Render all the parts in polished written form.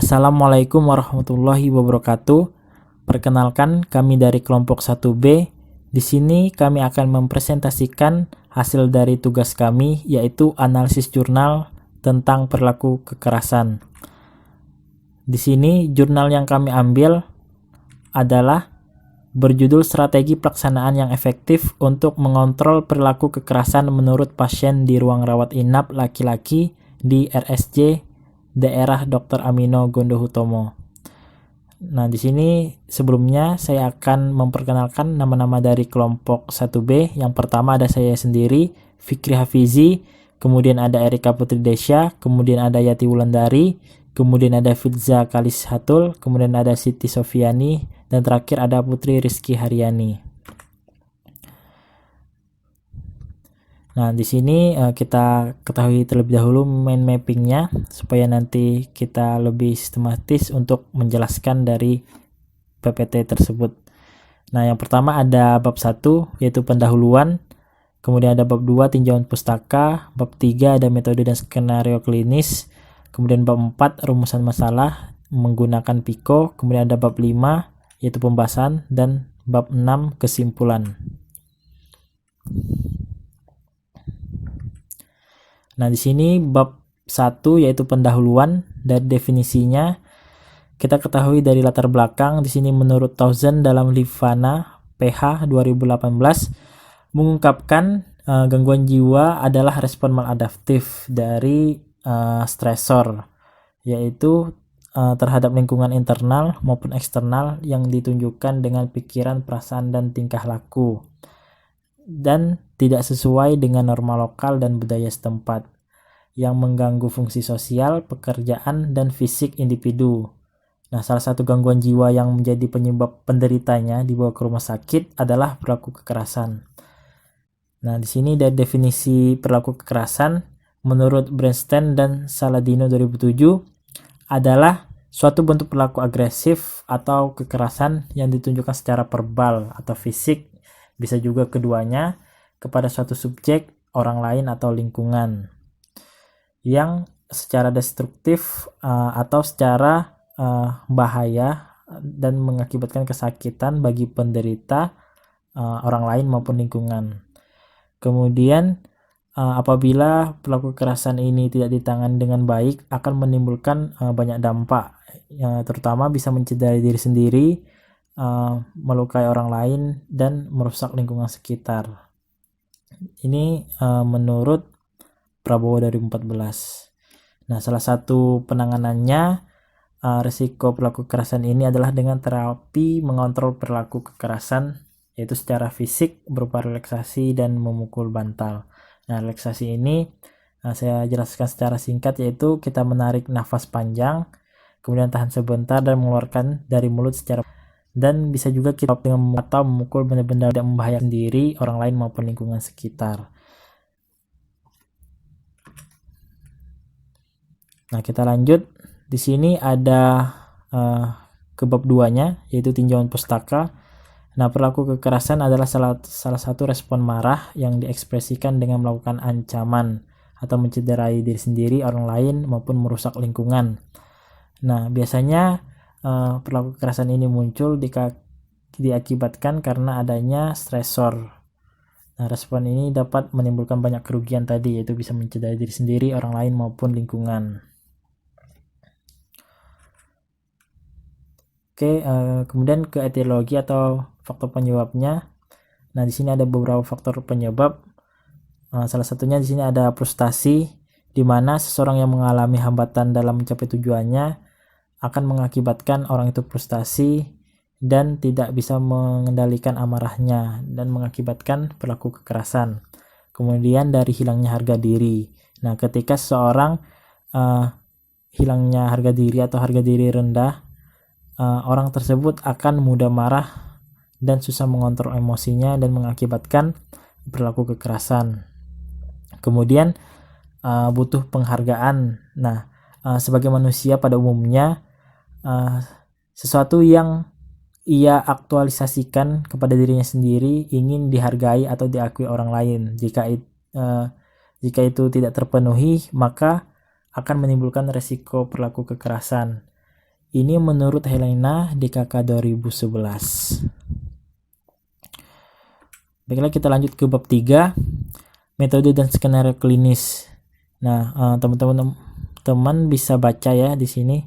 Assalamualaikum warahmatullahi wabarakatuh. Perkenalkan, kami dari kelompok 1B. Di sini kami akan mempresentasikan hasil dari tugas kami, yaitu analisis jurnal tentang perilaku kekerasan. Di sini jurnal yang kami ambil adalah berjudul Strategi Pelaksanaan yang Efektif untuk Mengontrol Perilaku Kekerasan menurut Pasien di Ruang Rawat Inap Laki-laki di RSJ Daerah Dr. Amino Gondo Hutomo. Nah, di sini sebelumnya saya akan memperkenalkan nama-nama dari kelompok 1B. Yang pertama ada saya sendiri, Fikri Hafizi, kemudian ada Erika Putri Desya, kemudian ada Yati Wulandari, kemudian ada Fitza Kalishatul, kemudian ada Siti Sofiani, dan terakhir ada Putri Rizky Haryani. Nah, di sini kita ketahui terlebih dahulu mind mappingnya supaya nanti kita lebih sistematis untuk menjelaskan dari PPT tersebut. Nah, yang pertama ada bab 1 yaitu pendahuluan, kemudian ada bab 2 tinjauan pustaka, bab 3 ada metode dan skenario klinis, kemudian bab 4 rumusan masalah menggunakan PICO, kemudian ada bab 5 yaitu pembahasan, dan bab 6 kesimpulan. Nah, di sini bab 1 yaitu pendahuluan. Dari definisinya kita ketahui dari latar belakang. Di sini menurut Townsend dalam Livana PH 2018 mengungkapkan gangguan jiwa adalah respon maladaptif dari stresor, yaitu terhadap lingkungan internal maupun eksternal yang ditunjukkan dengan pikiran, perasaan, dan tingkah laku, dan tidak sesuai dengan norma lokal dan budaya setempat, yang mengganggu fungsi sosial, pekerjaan, dan fisik individu. Nah, salah satu gangguan jiwa yang menjadi penyebab penderitanya dibawa ke rumah sakit adalah perilaku kekerasan. Nah, di sini dari definisi perilaku kekerasan menurut Bernstein dan Saladino 2007 adalah suatu bentuk perilaku agresif atau kekerasan yang ditunjukkan secara verbal atau fisik, bisa juga keduanya, kepada suatu subjek, orang lain, atau lingkungan, yang secara destruktif atau secara bahaya dan mengakibatkan kesakitan bagi penderita, orang lain maupun lingkungan. Kemudian apabila perilaku kekerasan ini tidak ditangani dengan baik akan menimbulkan banyak dampak, terutama bisa mencederai diri sendiri, melukai orang lain, dan merusak lingkungan sekitar. Ini menurut Prabowo 2014. Nah, salah satu penanganannya risiko perilaku kekerasan ini adalah dengan terapi mengontrol perilaku kekerasan, yaitu secara fisik berupa relaksasi dan memukul bantal. Nah, relaksasi ini saya jelaskan secara singkat, yaitu kita menarik nafas panjang, kemudian tahan sebentar dan mengeluarkan dari mulut secara, dan bisa juga kita dengan atau memukul benda-benda tidak membahayakan diri, orang lain maupun lingkungan sekitar. Nah, kita lanjut. Di sini ada ke bab 2-nya, yaitu tinjauan pustaka. Nah, perilaku kekerasan adalah salah satu respon marah yang diekspresikan dengan melakukan ancaman atau mencederai diri sendiri, orang lain, maupun merusak lingkungan. Nah, biasanya perilaku kekerasan ini muncul diakibatkan karena adanya stresor. Nah, respon ini dapat menimbulkan banyak kerugian tadi, yaitu bisa mencederai diri sendiri, orang lain, maupun lingkungan. Oke, kemudian ke etiologi atau faktor penyebabnya. Nah, di sini ada beberapa faktor penyebab. Salah satunya di sini ada frustasi, di mana seseorang yang mengalami hambatan dalam mencapai tujuannya akan mengakibatkan orang itu frustasi dan tidak bisa mengendalikan amarahnya dan mengakibatkan perilaku kekerasan. Kemudian dari hilangnya harga diri. Nah, ketika seseorang hilangnya harga diri atau harga diri rendah, orang tersebut akan mudah marah dan susah mengontrol emosinya dan mengakibatkan perilaku kekerasan. Kemudian butuh penghargaan. Nah, sebagai manusia pada umumnya sesuatu yang ia aktualisasikan kepada dirinya sendiri ingin dihargai atau diakui orang lain. Jika itu tidak terpenuhi, maka akan menimbulkan resiko perilaku kekerasan. Ini menurut Helena DKK 2011. Baiklah, kita lanjut ke bab 3, metode dan skenario klinis. Nah, teman-teman bisa baca ya di sini.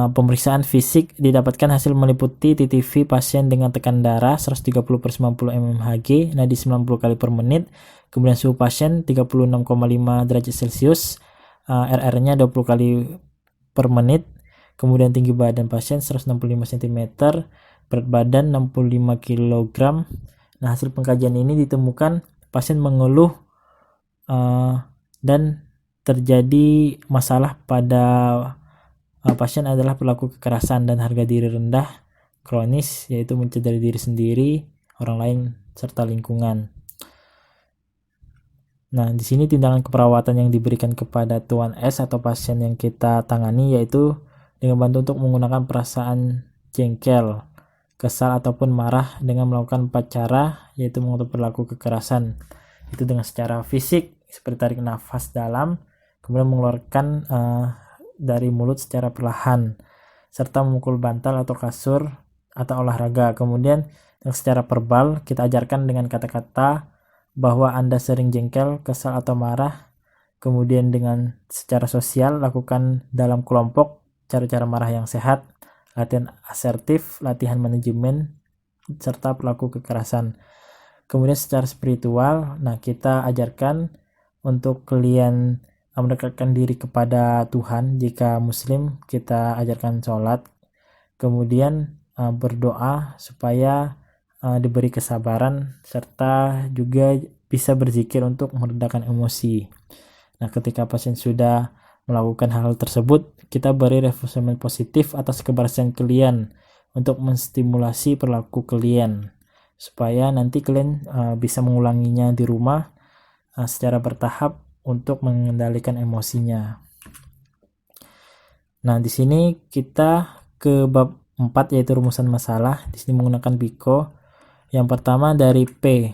Pemeriksaan fisik didapatkan hasil meliputi TTV pasien dengan tekanan darah 130/90 mmHg nadi 90 kali per menit, kemudian suhu pasien 36,5 derajat Celcius, RR-nya 20 kali per menit, kemudian tinggi badan pasien 165 cm, berat badan 65 kg. Nah, hasil pengkajian ini ditemukan pasien mengeluh dan terjadi masalah pada pasien adalah perilaku kekerasan dan harga diri rendah kronis, yaitu mencederai diri sendiri, orang lain, serta lingkungan. Nah, di sini tindakan keperawatan yang diberikan kepada Tuan S atau pasien yang kita tangani yaitu dengan bantu untuk menggunakan perasaan jengkel, kesal ataupun marah dengan melakukan 4 cara, yaitu mengatur perilaku kekerasan. Itu dengan secara fisik seperti tarik nafas dalam, kemudian mengeluarkan dari mulut secara perlahan, serta memukul bantal atau kasur atau olahraga. Kemudian secara verbal kita ajarkan dengan kata-kata bahwa Anda sering jengkel, kesal atau marah. Kemudian dengan secara sosial lakukan dalam kelompok cara-cara marah yang sehat, latihan asertif, latihan manajemen, serta perilaku kekerasan. Kemudian secara spiritual, nah kita ajarkan untuk kalian mendekatkan diri kepada Tuhan. Jika muslim kita ajarkan sholat, kemudian berdoa supaya diberi kesabaran, serta juga bisa berzikir untuk meredakan emosi. Nah, ketika pasien sudah melakukan hal tersebut, kita beri reinforcement positif atas keberhasilan kalian untuk menstimulasi perilaku kalian supaya nanti kalian bisa mengulanginya di rumah secara bertahap untuk mengendalikan emosinya. Nah, di sini kita ke bab 4 yaitu rumusan masalah. Di sini menggunakan Biko. Yang pertama dari P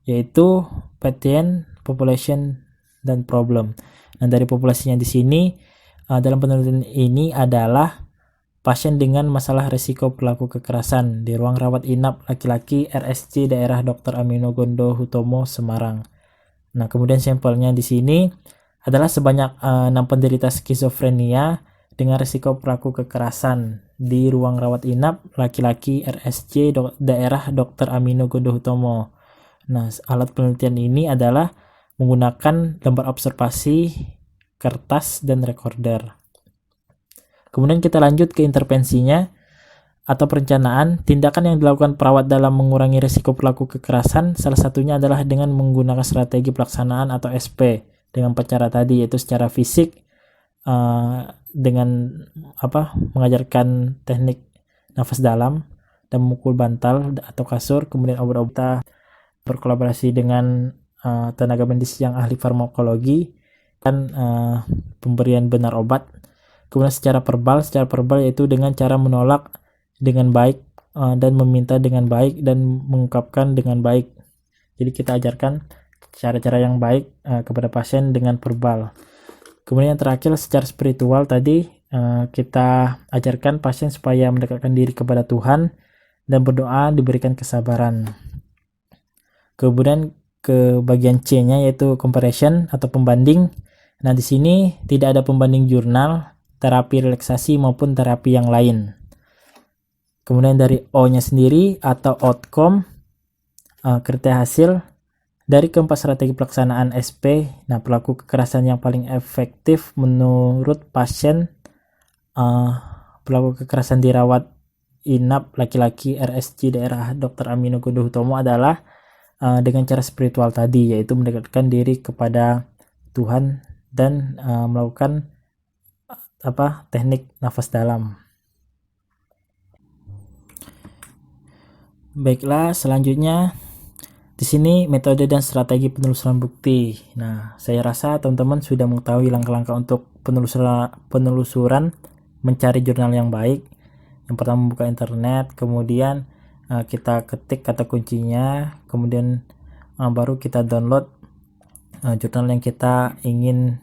yaitu patient, population, dan problem. Nah, dari populasinya di sini dalam penelitian ini adalah pasien dengan masalah risiko perilaku kekerasan di ruang rawat inap laki-laki RSC daerah Dr. Aminogondo Hutomo Semarang. Nah, kemudian sampelnya di sini adalah sebanyak 6 penderita skizofrenia dengan risiko perilaku kekerasan di ruang rawat inap laki-laki RSC daerah Dr. Aminogondo Hutomo. Nah, alat penelitian ini adalah menggunakan lembar observasi, kertas, dan recorder. Kemudian kita lanjut ke intervensinya atau perencanaan. Tindakan yang dilakukan perawat dalam mengurangi risiko perilaku kekerasan salah satunya adalah dengan menggunakan strategi pelaksanaan atau SP dengan 4 cara tadi, yaitu secara fisik dengan mengajarkan teknik nafas dalam dan memukul bantal atau kasur, kemudian obat-obatan, berkolaborasi dengan tenaga medis yang ahli farmakologi dan pemberian benar obat. Kemudian secara verbal yaitu dengan cara menolak dengan baik dan meminta dengan baik dan mengungkapkan dengan baik. Jadi kita ajarkan cara-cara yang baik kepada pasien dengan verbal. Kemudian yang terakhir secara spiritual tadi kita ajarkan pasien supaya mendekatkan diri kepada Tuhan dan berdoa diberikan kesabaran. Kemudian ke bagian C-nya yaitu comparison atau pembanding. Nah, di sini tidak ada pembanding jurnal, terapi relaksasi maupun terapi yang lain. Kemudian dari O-nya sendiri atau outcome, kriteria hasil dari keempat strategi pelaksanaan SP. Nah, perilaku kekerasan yang paling efektif menurut pasien perilaku kekerasan dirawat inap laki-laki RSC daerah Dr. Aminogondo Hutomo adalah dengan cara spiritual tadi, yaitu mendekatkan diri kepada Tuhan dan melakukan teknik nafas dalam. Baiklah, selanjutnya di sini metode dan strategi penelusuran bukti. Nah, saya rasa teman-teman sudah mengetahui langkah-langkah untuk penelusuran mencari jurnal yang baik. Yang pertama membuka internet, kemudian kita ketik kata kuncinya, kemudian baru kita download jurnal yang kita ingin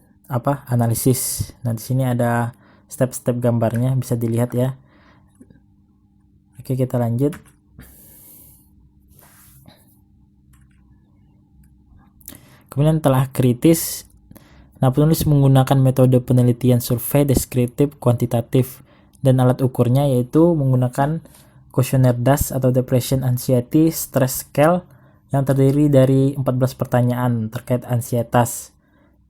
analisis. Nah, di sini ada step-step gambarnya bisa dilihat ya. Oke, kita lanjut. Kemudian telah kritis. Nah, penulis menggunakan metode penelitian survei deskriptif kuantitatif dan alat ukurnya yaitu menggunakan kuesioner DAS atau Depression Anxiety Stress Scale yang terdiri dari 14 pertanyaan terkait ansietas.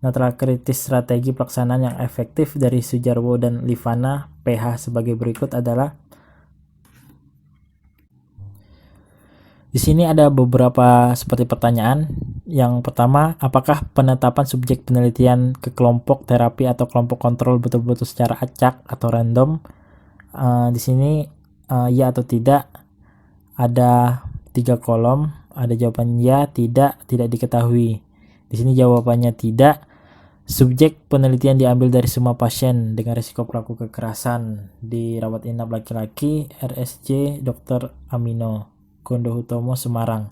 Nah, telah kritis strategi pelaksanaan yang efektif dari Sujarwo dan Livana PH sebagai berikut adalah. Di sini ada beberapa seperti pertanyaan. Yang pertama, apakah penetapan subjek penelitian ke kelompok terapi atau kelompok kontrol betul-betul secara acak atau random? Di sini ya atau tidak. Ada 3 kolom. Ada jawaban ya, tidak diketahui. Di sini jawabannya tidak. Subjek penelitian diambil dari semua pasien dengan risiko pelaku kekerasan di rawat inap laki-laki RSJ Dr. Amino Gondohutomo Semarang.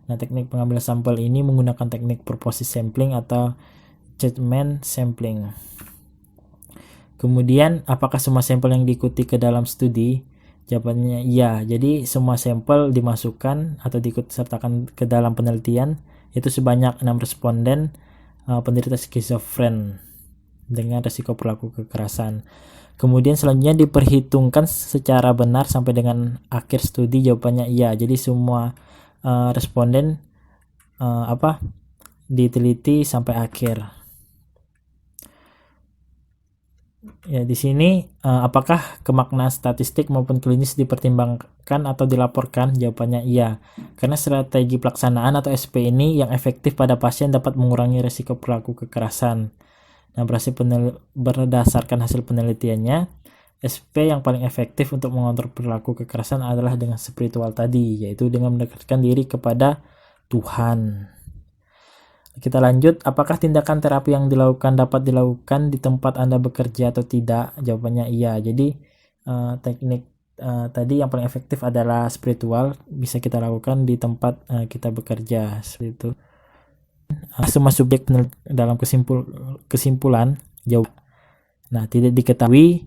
Nah, teknik pengambilan sampel ini menggunakan teknik purposive sampling atau judgment sampling. Kemudian, apakah semua sampel yang diikuti ke dalam studi? Jawabannya iya. Jadi, semua sampel dimasukkan atau diikutsertakan ke dalam penelitian. Itu sebanyak 6 responden penderita skizofren dengan risiko perilaku kekerasan. Kemudian selanjutnya diperhitungkan secara benar sampai dengan akhir studi. Jawabannya iya. Jadi semua responden diteliti sampai akhir. Ya, di sini apakah kemaknaan statistik maupun klinis dipertimbangkan atau dilaporkan? Jawabannya iya. Karena strategi pelaksanaan atau SP ini yang efektif pada pasien dapat mengurangi risiko perilaku kekerasan. Nah, berdasarkan hasil penelitiannya, SP yang paling efektif untuk mengontrol perilaku kekerasan adalah dengan spiritual tadi, yaitu dengan mendekatkan diri kepada Tuhan. Kita lanjut, apakah tindakan terapi yang dilakukan dapat dilakukan di tempat Anda bekerja atau tidak? Jawabannya iya. Jadi teknik tadi yang paling efektif adalah spiritual, bisa kita lakukan di tempat kita bekerja, seperti itu. Semua subjek dalam kesimpulan jauh. Nah, tidak diketahui.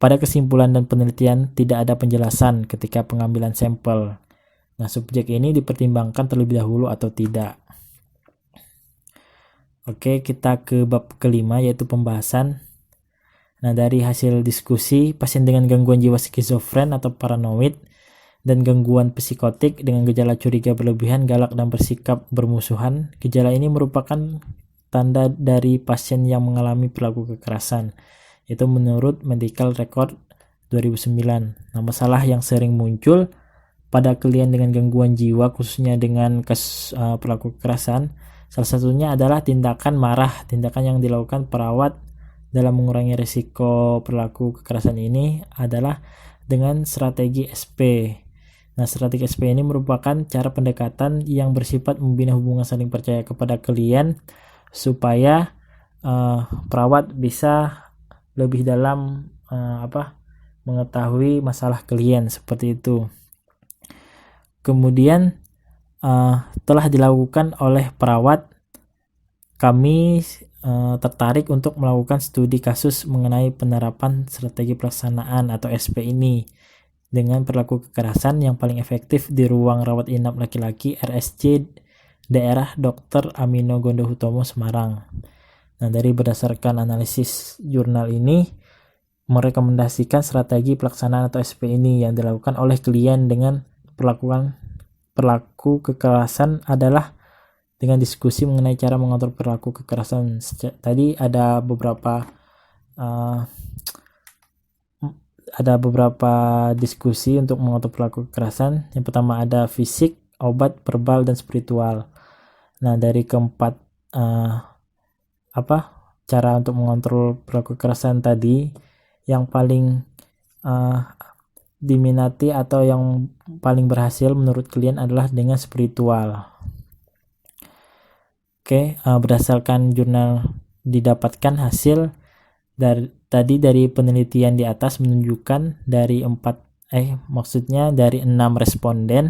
Pada kesimpulan dan penelitian tidak ada penjelasan ketika pengambilan sampel. Nah, subjek ini dipertimbangkan terlebih dahulu atau tidak. Oke, kita ke bab kelima yaitu pembahasan. Nah, dari hasil diskusi, pasien dengan gangguan jiwa skizofren atau paranoid dan gangguan psikotik dengan gejala curiga berlebihan, galak, dan bersikap bermusuhan. Gejala ini merupakan tanda dari pasien yang mengalami perilaku kekerasan. Itu menurut Medical Record 2009. Nah, masalah yang sering muncul pada klien dengan gangguan jiwa, khususnya dengan kasus perilaku kekerasan, salah satunya adalah tindakan marah. Tindakan yang dilakukan perawat dalam mengurangi risiko perilaku kekerasan ini adalah dengan strategi SP. Nah, strategi SP ini merupakan cara pendekatan yang bersifat membina hubungan saling percaya kepada klien supaya perawat bisa lebih dalam mengetahui masalah klien, seperti itu. Kemudian telah dilakukan oleh perawat, kami tertarik untuk melakukan studi kasus mengenai penerapan strategi pelaksanaan atau SP ini dengan perilaku kekerasan yang paling efektif di ruang rawat inap laki-laki RSJ daerah Dr. Amino Gondohutomo Semarang. Nah, dari berdasarkan analisis jurnal ini merekomendasikan strategi pelaksanaan atau SP ini yang dilakukan oleh klien dengan perilaku kekerasan adalah dengan diskusi mengenai cara mengontrol perilaku kekerasan. Tadi ada beberapa diskusi untuk mengontrol perilaku kekerasan. Yang pertama ada fisik, obat, verbal, dan spiritual. Nah, dari keempat cara untuk mengontrol perilaku kekerasan tadi, yang paling diminati atau yang paling berhasil menurut klien adalah dengan spiritual. Oke, berdasarkan jurnal didapatkan hasil dari penelitian di atas menunjukkan dari 6 responden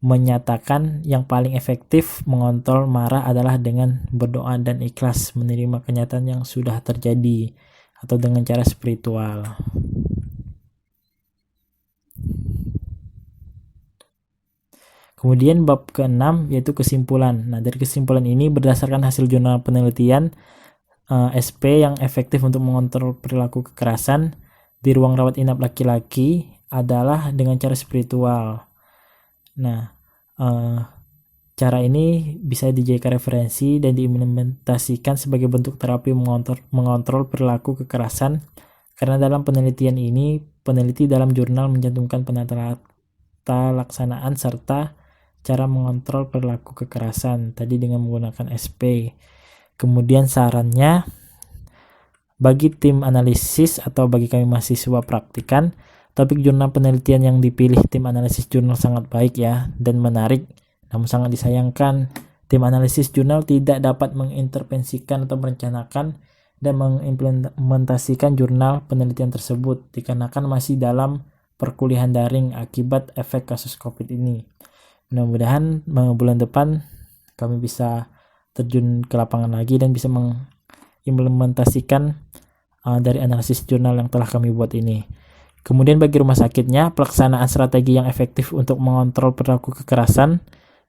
menyatakan yang paling efektif mengontrol marah adalah dengan berdoa dan ikhlas menerima kenyataan yang sudah terjadi atau dengan cara spiritual. Kemudian bab ke-6 yaitu kesimpulan. Nah, dari kesimpulan ini berdasarkan hasil jurnal penelitian SP yang efektif untuk mengontrol perilaku kekerasan di ruang rawat inap laki-laki adalah dengan cara spiritual. Nah, cara ini bisa dijadikan referensi dan diimplementasikan sebagai bentuk terapi mengontrol perilaku kekerasan, karena dalam penelitian ini, peneliti dalam jurnal mencantumkan penata laksanaan serta cara mengontrol perilaku kekerasan tadi dengan menggunakan SP. Kemudian sarannya bagi tim analisis atau bagi kami mahasiswa praktikan, topik jurnal penelitian yang dipilih tim analisis jurnal sangat baik ya dan menarik. Namun sangat disayangkan tim analisis jurnal tidak dapat mengintervensikan atau merencanakan dan mengimplementasikan jurnal penelitian tersebut dikarenakan masih dalam perkuliahan daring akibat efek kasus COVID ini. Mudah-mudahan bulan depan kami bisa terjun ke lapangan lagi dan bisa mengimplementasikan dari analisis jurnal yang telah kami buat ini. Kemudian bagi rumah sakitnya, pelaksanaan strategi yang efektif untuk mengontrol perilaku kekerasan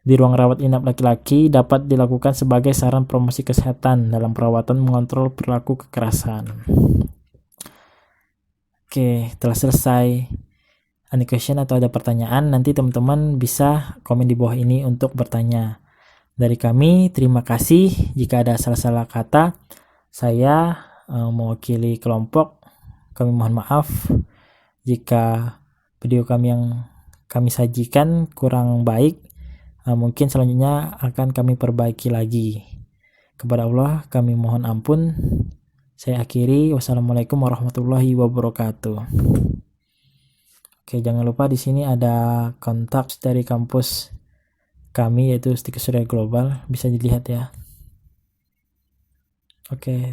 di ruang rawat inap laki-laki dapat dilakukan sebagai saran promosi kesehatan dalam perawatan mengontrol perilaku kekerasan. Oke, telah selesai. Any question atau ada pertanyaan, nanti teman-teman bisa komen di bawah ini untuk bertanya. Dari kami, terima kasih. Jika ada salah-salah kata, saya mewakili kelompok, kami mohon maaf. Jika video kami yang kami sajikan kurang baik, mungkin selanjutnya akan kami perbaiki lagi. Kepada Allah, kami mohon ampun. Saya akhiri. Wassalamualaikum warahmatullahi wabarakatuh. Oke, jangan lupa di sini ada kontak dari kampus kami yaitu Stika Surya Global, bisa dilihat ya. Oke.